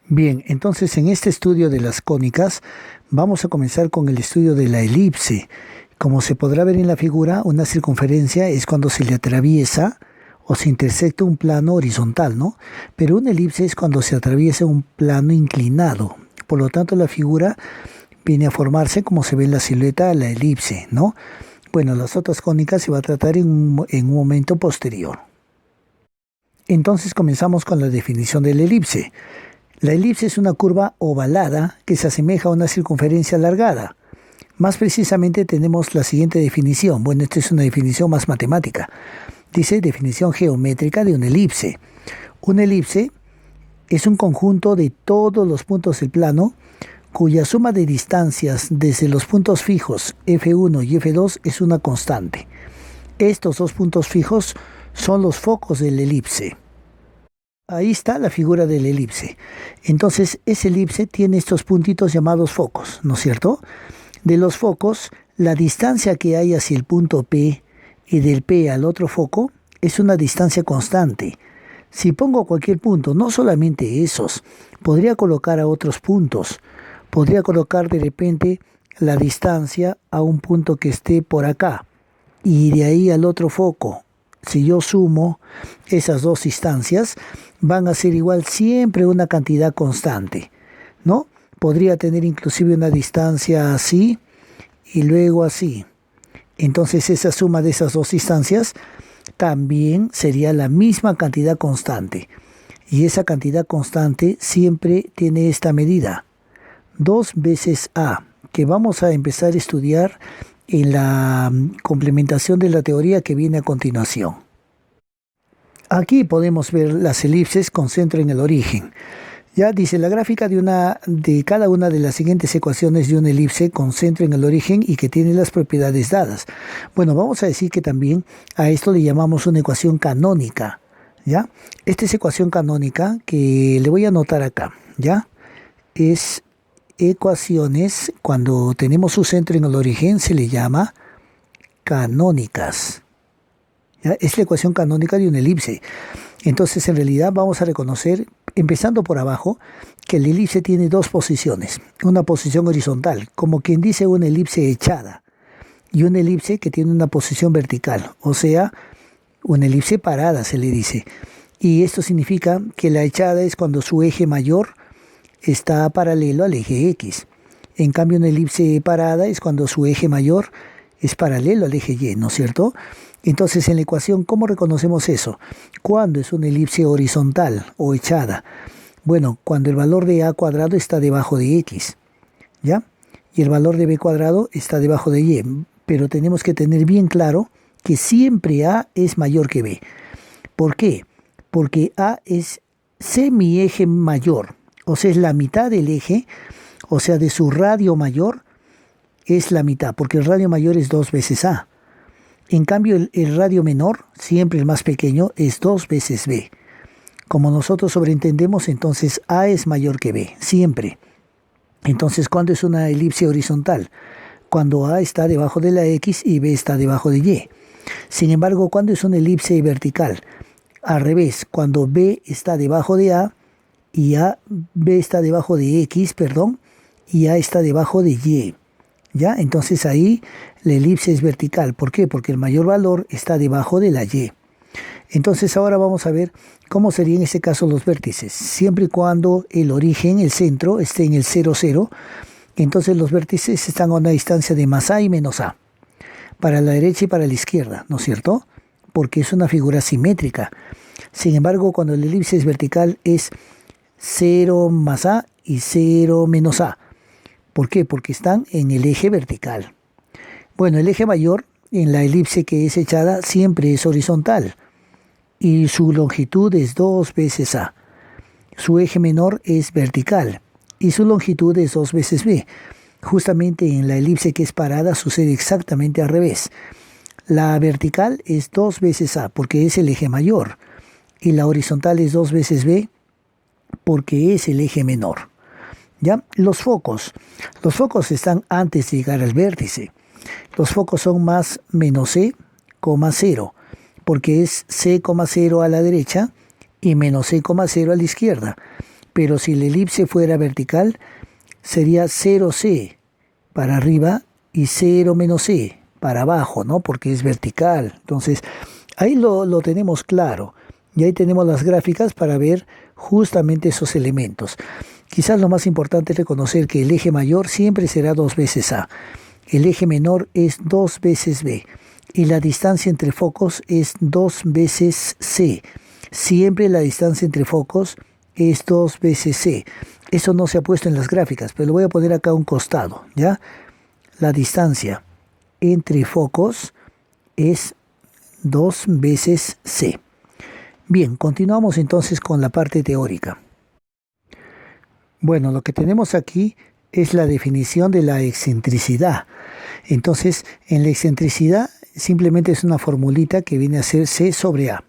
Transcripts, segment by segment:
Bien, entonces en este estudio de las cónicas vamos a comenzar con el estudio de la elipse. Como se podrá ver en la figura, una circunferencia es cuando se le atraviesa o se intersecta un plano horizontal, ¿no? Pero una elipse es cuando se atraviesa un plano inclinado. Por lo tanto, la figura viene a formarse como se ve en la silueta la elipse, ¿no? Bueno, las otras cónicas se va a tratar en un momento posterior. Entonces comenzamos con la definición de la elipse. La elipse es una curva ovalada que se asemeja a una circunferencia alargada. Más precisamente tenemos la siguiente definición. Bueno, esta es una definición más matemática. Dice definición geométrica de una elipse. Una elipse es un conjunto de todos los puntos del plano cuya suma de distancias desde los puntos fijos F1 y F2 es una constante. Estos dos puntos fijos son los focos de la elipse. Ahí está la figura de la elipse. Entonces, esa elipse tiene estos puntitos llamados focos, ¿no es cierto? De los focos, la distancia que hay hacia el punto P y del P al otro foco es una distancia constante. Si pongo cualquier punto, no solamente esos, podría colocar a otros puntos. Podría colocar de repente la distancia a un punto que esté por acá y de ahí al otro foco. Si yo sumo esas dos distancias, van a ser igual siempre una cantidad constante, ¿no? Podría tener inclusive una distancia así y luego así. Entonces esa suma de esas dos distancias también sería la misma cantidad constante. Y esa cantidad constante siempre tiene esta medida, 2 veces A, que vamos a empezar a estudiar en la complementación de la teoría que viene a continuación. Aquí podemos ver las elipses con centro en el origen. Ya dice la gráfica de cada una de las siguientes ecuaciones de una elipse con centro en el origen y que tiene las propiedades dadas. Bueno, vamos a decir que también a esto le llamamos una ecuación canónica. ¿Ya? Esta es ecuación canónica que le voy a anotar acá. ¿Ya? Es ecuaciones, cuando tenemos su centro en el origen, se le llama canónicas. ¿Ya? Es la ecuación canónica de una elipse. Entonces, en realidad, vamos a reconocer, empezando por abajo, que la elipse tiene dos posiciones. Una posición horizontal, como quien dice una elipse echada, y una elipse que tiene una posición vertical, o sea, una elipse parada se le dice. Y esto significa que la echada es cuando su eje mayor está paralelo al eje X. En cambio, una elipse parada es cuando su eje mayor es paralelo al eje Y, ¿no es cierto? Entonces, en la ecuación, ¿cómo reconocemos eso? ¿Cuándo es una elipse horizontal o echada? Bueno, cuando el valor de A cuadrado está debajo de X, ¿ya? Y el valor de B cuadrado está debajo de Y. Pero tenemos que tener bien claro que siempre A es mayor que B. ¿Por qué? Porque A es semieje mayor. O sea, es la mitad del eje, o sea, de su radio mayor es la mitad, porque el radio mayor es 2 veces A. En cambio, el radio menor, siempre el más pequeño, es 2 veces B. Como nosotros sobreentendemos, entonces A es mayor que B, siempre. Entonces, ¿cuándo es una elipse horizontal? Cuando A está debajo de la X y B está debajo de Y. Sin embargo, ¿cuándo es una elipse vertical? Al revés, cuando B está debajo de A, y B está debajo de X, perdón, y A está debajo de Y. ¿Ya? Entonces ahí la elipse es vertical. ¿Por qué? Porque el mayor valor está debajo de la Y. Entonces ahora vamos a ver cómo serían en este caso los vértices. Siempre y cuando el origen, el centro, esté en el 0, 0, entonces los vértices están a una distancia de más A y menos A. Para la derecha y para la izquierda, ¿no es cierto? Porque es una figura simétrica. Sin embargo, cuando la elipse es vertical es 0 más A y 0 menos A. ¿Por qué? Porque están en el eje vertical. Bueno, el eje mayor en la elipse que es echada siempre es horizontal y su longitud es 2 veces A. Su eje menor es vertical y su longitud es 2 veces B. Justamente en la elipse que es parada sucede exactamente al revés. La vertical es 2 veces A porque es el eje mayor y la horizontal es 2 veces B porque es el eje menor. ¿Ya? Los focos están antes de llegar al vértice. Los focos son más menos C, 0, porque es C, 0 a la derecha y menos C, 0 a la izquierda. Pero si la elipse fuera vertical, sería 0C para arriba y 0 menos C para abajo, ¿no? Porque es vertical. Entonces, ahí lo tenemos claro. Y ahí tenemos las gráficas para ver justamente esos elementos. Quizás lo más importante es reconocer que el eje mayor siempre será 2 veces A. El eje menor es 2 veces B. Y la distancia entre focos es 2 veces C. Siempre la distancia entre focos es 2 veces C. Eso no se ha puesto en las gráficas, pero lo voy a poner acá a un costado, ¿ya? La distancia entre focos es 2 veces C. Bien, continuamos entonces con la parte teórica. Bueno, lo que tenemos aquí es la definición de la excentricidad. Entonces, en la excentricidad simplemente es una formulita que viene a ser C sobre A.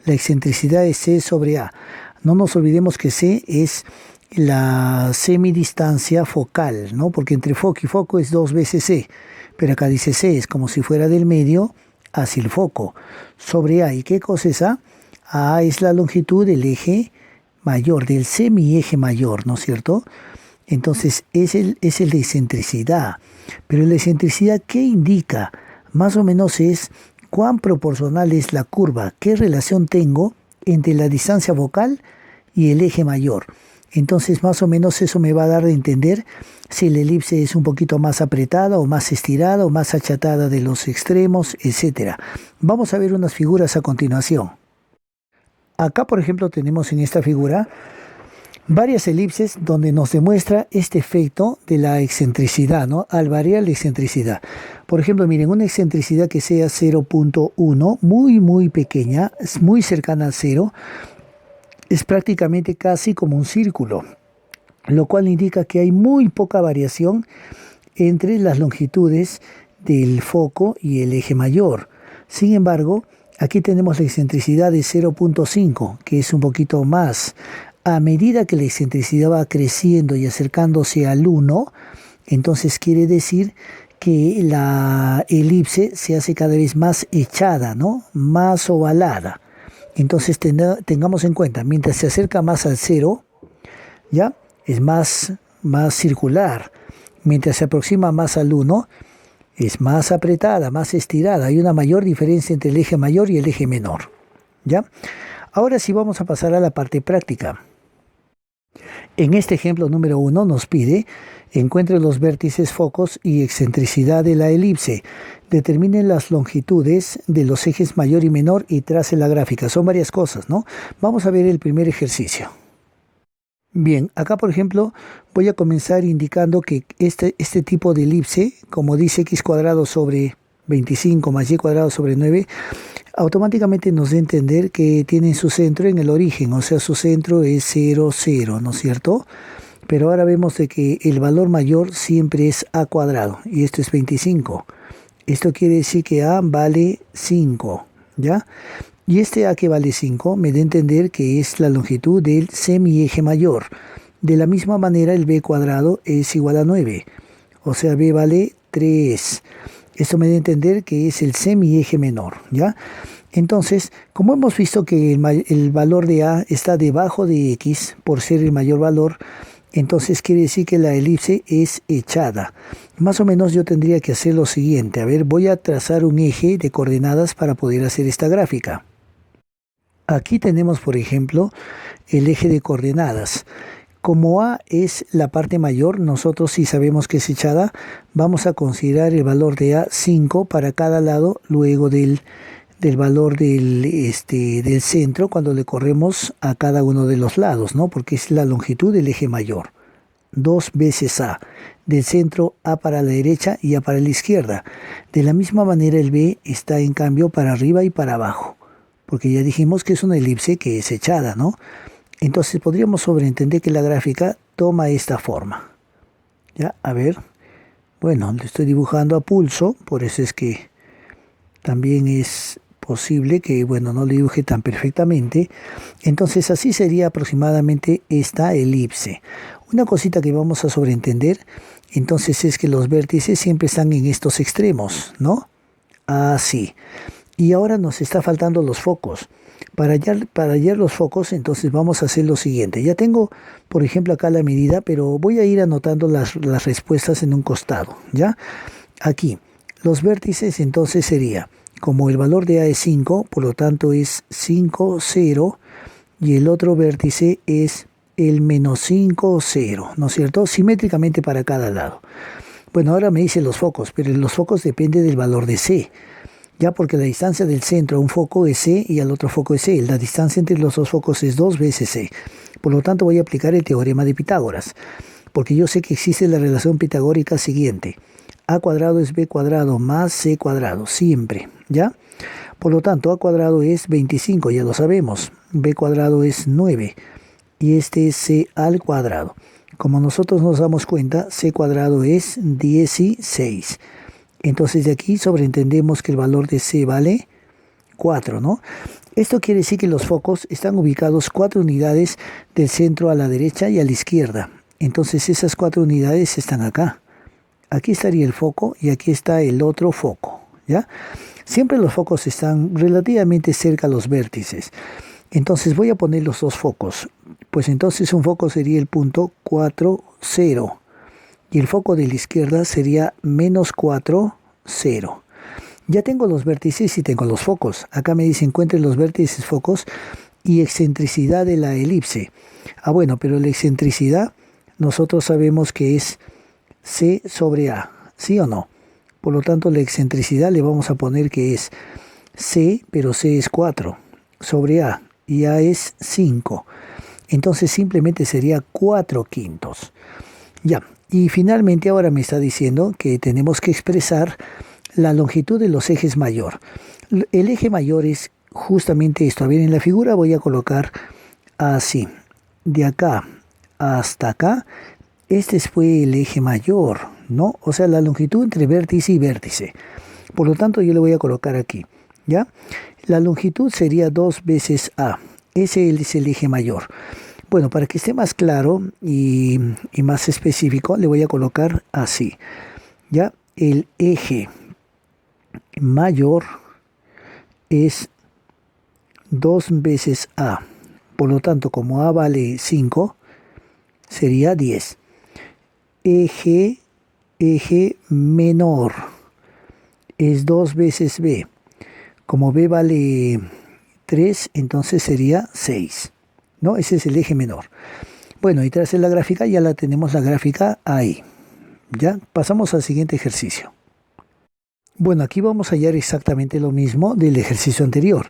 La excentricidad es C sobre A. No nos olvidemos que C es la semidistancia focal, ¿no? Porque entre foco y foco es 2 veces C. Pero acá dice C, es como si fuera del medio hacia el foco. Sobre A. ¿Y qué cosa es A? A es la longitud del eje mayor, del semieje mayor, ¿no es cierto? Entonces es el de excentricidad. Pero la excentricidad, ¿qué indica? Más o menos es cuán proporcional es la curva, qué relación tengo entre la distancia focal y el eje mayor. Entonces más o menos eso me va a dar de entender si la elipse es un poquito más apretada o más estirada o más achatada de los extremos, etc. Vamos a ver unas figuras a continuación. Acá, por ejemplo, tenemos en esta figura varias elipses donde nos demuestra este efecto de la excentricidad, ¿no? Al variar la excentricidad. Por ejemplo, miren, una excentricidad que sea 0.1, muy pequeña, es muy cercana al 0, es prácticamente casi como un círculo, lo cual indica que hay muy poca variación entre las longitudes del foco y el eje mayor. Sin embargo, aquí tenemos la excentricidad de 0.5, que es un poquito más. A medida que la excentricidad va creciendo y acercándose al 1, entonces quiere decir que la elipse se hace cada vez más echada, ¿no? Más ovalada. Entonces tengamos en cuenta, mientras se acerca más al 0, ¿ya? Es más circular. Mientras se aproxima más al 1, es más apretada, más estirada. Hay una mayor diferencia entre el eje mayor y el eje menor, ¿ya? Ahora sí vamos a pasar a la parte práctica. En este ejemplo número 1 nos pide: encuentre los vértices, focos y excentricidad de la elipse. Determine las longitudes de los ejes mayor y menor y trace la gráfica. Son varias cosas, ¿no? Vamos a ver el primer ejercicio. Bien, acá por ejemplo voy a comenzar indicando que este tipo de elipse, como dice x cuadrado sobre 25 más y cuadrado sobre 9, automáticamente nos da a entender que tiene su centro en el origen, o sea, su centro es 0, 0, ¿no es cierto? Pero ahora vemos de que el valor mayor siempre es a cuadrado, y esto es 25. Esto quiere decir que a vale 5, ¿ya? Y este a que vale 5 me da a entender que es la longitud del semieje mayor. De la misma manera el b cuadrado es igual a 9, o sea, b vale 3. Esto me da a entender que es el semieje menor, ¿ya? Entonces, como hemos visto que el valor de A está debajo de X por ser el mayor valor, entonces quiere decir que la elipse es echada. Más o menos yo tendría que hacer lo siguiente. A ver, voy a trazar un eje de coordenadas para poder hacer esta gráfica. Aquí tenemos, por ejemplo, el eje de coordenadas. Como A es la parte mayor, nosotros si sabemos que es echada, vamos a considerar el valor de A 5 para cada lado, luego del valor del centro cuando le corremos a cada uno de los lados, ¿no? Porque es la longitud del eje mayor. 2 veces A. Del centro A para la derecha y A para la izquierda. De la misma manera el B está en cambio para arriba y para abajo, porque ya dijimos que es una elipse que es echada, ¿no? Entonces podríamos sobreentender que la gráfica toma esta forma. Ya, a ver. Bueno, lo estoy dibujando a pulso, por eso es que también es posible que, bueno, no lo dibuje tan perfectamente. Entonces así sería aproximadamente esta elipse. Una cosita que vamos a sobreentender, entonces, es que los vértices siempre están en estos extremos, ¿no? Así. Y ahora nos está faltando los focos. Para hallar los focos, entonces vamos a hacer lo siguiente. Ya tengo, por ejemplo, acá la medida, pero voy a ir anotando las respuestas en un costado, ¿ya? Aquí, los vértices entonces sería, como el valor de A es 5, por lo tanto es 5, 0, y el otro vértice es el menos 5, 0, ¿no es cierto? Simétricamente para cada lado. Bueno, ahora me dice los focos, pero los focos depende del valor de C. Ya porque la distancia del centro a un foco es C y al otro foco es C. La distancia entre los dos focos es 2 veces C. Por lo tanto voy a aplicar el teorema de Pitágoras. Porque yo sé que existe la relación pitagórica siguiente. A cuadrado es B cuadrado más C cuadrado. Siempre. ¿Ya? Por lo tanto A cuadrado es 25. Ya lo sabemos. B cuadrado es 9. Y este es C al cuadrado. Como nosotros nos damos cuenta, C cuadrado es 16. Entonces de aquí sobreentendemos que el valor de C vale 4, ¿no? Esto quiere decir que los focos están ubicados 4 unidades del centro a la derecha y a la izquierda. Entonces esas 4 unidades están acá. Aquí estaría el foco y aquí está el otro foco, ¿ya? Siempre los focos están relativamente cerca a los vértices. Entonces voy a poner los dos focos. Pues entonces un foco sería el punto 4, 0. Y el foco de la izquierda sería menos 4, 0. Ya tengo los vértices y tengo los focos. Acá me dice encuentre los vértices, focos y excentricidad de la elipse. Bueno, pero la excentricidad nosotros sabemos que es C sobre A, ¿sí o no? Por lo tanto, la excentricidad le vamos a poner que es C, pero C es 4, sobre A, y A es 5. Entonces simplemente sería 4 quintos. Ya, y finalmente ahora me está diciendo que tenemos que expresar la longitud de los ejes mayor. El eje mayor es justamente esto. A ver, en la figura voy a colocar así. De acá hasta acá, este fue el eje mayor, ¿no? O sea, la longitud entre vértice y vértice. Por lo tanto, yo le voy a colocar aquí, ¿ya? La longitud sería 2 veces A. Ese es el eje mayor. Bueno, para que esté más claro y más específico, le voy a colocar así. Ya, el eje mayor es 2 veces A. Por lo tanto, como A vale 5, sería 10. Eje menor es 2 veces B. Como B vale 3, entonces sería 6. ¿No? Ese es el eje menor. Bueno, y tras la gráfica ya la tenemos la gráfica ahí. Ya pasamos al siguiente ejercicio. Bueno, aquí vamos a hallar exactamente lo mismo del ejercicio anterior.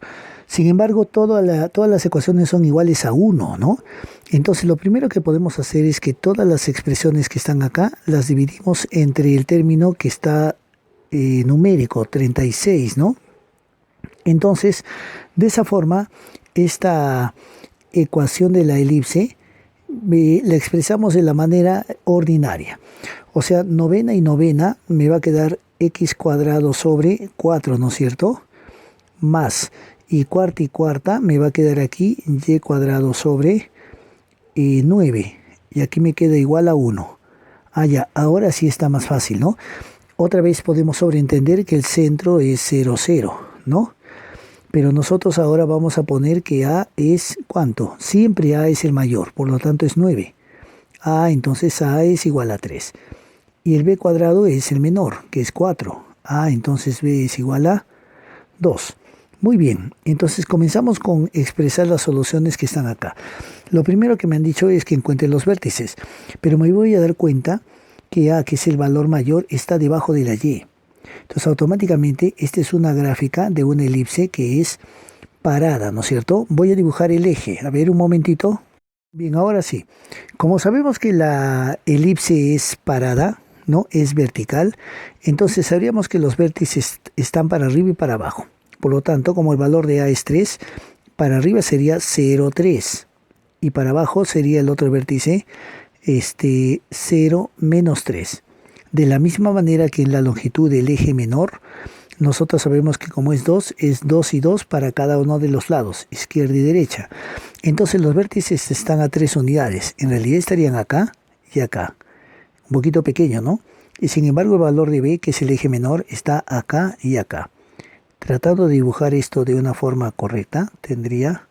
Sin embargo, todas las ecuaciones son iguales a 1, ¿no? Entonces, lo primero que podemos hacer es que todas las expresiones que están acá las dividimos entre el término que está numérico, 36, ¿no? Entonces, de esa forma, esta ecuación de la elipse la expresamos de la manera ordinaria. O sea, novena y novena me va a quedar x cuadrado sobre 4, ¿no es cierto? Más, y cuarta me va a quedar aquí y cuadrado sobre 9. Y aquí me queda igual a 1. Ya, ahora sí está más fácil, ¿no? Otra vez podemos sobreentender que el centro es 0, 0, ¿no? Pero nosotros ahora vamos a poner que A es ¿cuánto? Siempre A es el mayor, por lo tanto es 9. Entonces A es igual a 3. Y el B cuadrado es el menor, que es 4. Entonces B es igual a 2. Muy bien, entonces comenzamos con expresar las soluciones que están acá. Lo primero que me han dicho es que encuentre los vértices, pero me voy a dar cuenta que A, que es el valor mayor, está debajo de la Y. Entonces automáticamente esta es una gráfica de una elipse que es parada, ¿no es cierto? Voy a dibujar el eje. A ver, un momentito. Bien, ahora sí. Como sabemos que la elipse es parada, ¿no? Es vertical. Entonces sabríamos que los vértices están para arriba y para abajo. Por lo tanto, como el valor de A es 3, para arriba sería 0, 3. Y para abajo sería el otro vértice, 0, menos 3. De la misma manera que en la longitud del eje menor, nosotros sabemos que como es 2 y 2 para cada uno de los lados, izquierda y derecha. Entonces los vértices están a 3 unidades. En realidad estarían acá y acá. Un poquito pequeño, ¿no? Y sin embargo el valor de B, que es el eje menor, está acá y acá. Tratando de dibujar esto de una forma correcta, tendría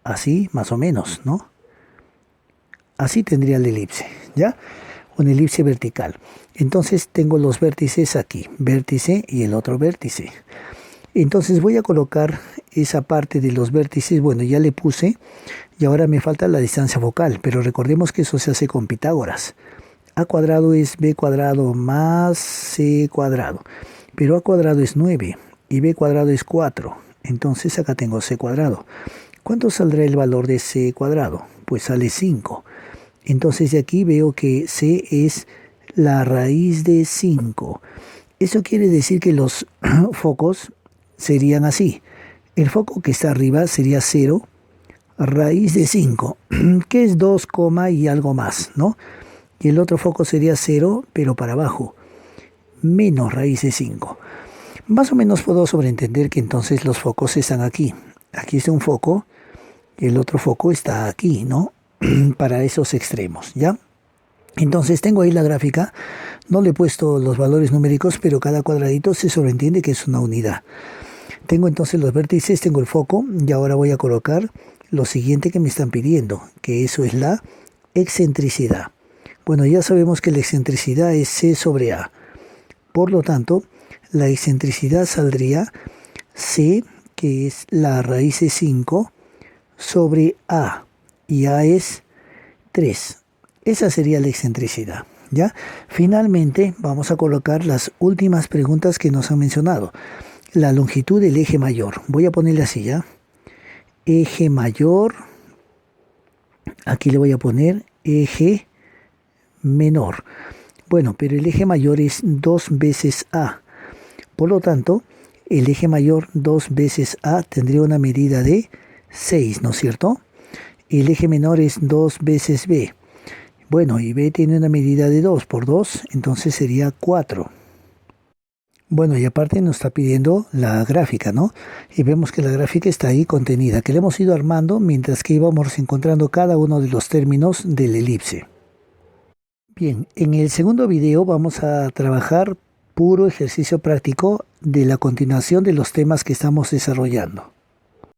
así más o menos, ¿no? Así tendría la elipse, ¿ya? Una elipse vertical. Entonces tengo los vértices aquí, vértice y el otro vértice. Entonces voy a colocar esa parte de los vértices, bueno, ya le puse, y ahora me falta la distancia focal, pero recordemos que eso se hace con Pitágoras. A cuadrado es b cuadrado más c cuadrado, pero a cuadrado es 9 y b cuadrado es 4, entonces acá tengo c cuadrado. ¿Cuánto saldrá el valor de c cuadrado? Pues sale 5. Entonces de aquí veo que c es la raíz de 5. Eso quiere decir que los focos serían así. El foco que está arriba sería 0, raíz de 5, que es 2, y algo más, ¿no? Y el otro foco sería 0, pero para abajo, menos raíz de 5. Más o menos puedo sobreentender que entonces los focos están aquí. Aquí está un foco, y el otro foco está aquí, ¿no? Para esos extremos, ¿ya? Entonces tengo ahí la gráfica, no le he puesto los valores numéricos, pero cada cuadradito se sobreentiende que es una unidad. Tengo entonces los vértices, tengo el foco, y ahora voy a colocar lo siguiente que me están pidiendo, que eso es la excentricidad. Bueno, ya sabemos que la excentricidad es c sobre a. Por lo tanto, la excentricidad saldría c, que es la raíz de 5, sobre a. Y a es 3. Esa sería la excentricidad, ¿ya? Finalmente, vamos a colocar las últimas preguntas que nos han mencionado. La longitud del eje mayor. Voy a ponerle así, ¿ya? Eje mayor. Aquí le voy a poner eje menor. Bueno, pero el eje mayor es 2 veces a. Por lo tanto, el eje mayor 2 veces a tendría una medida de 6, ¿no es cierto? El eje menor es 2 veces b. Bueno, y b tiene una medida de 2 por 2, entonces sería 4. Bueno, y aparte nos está pidiendo la gráfica, ¿no? Y vemos que la gráfica está ahí contenida, que la hemos ido armando mientras que íbamos encontrando cada uno de los términos del elipse. Bien, en el segundo video vamos a trabajar puro ejercicio práctico de la continuación de los temas que estamos desarrollando.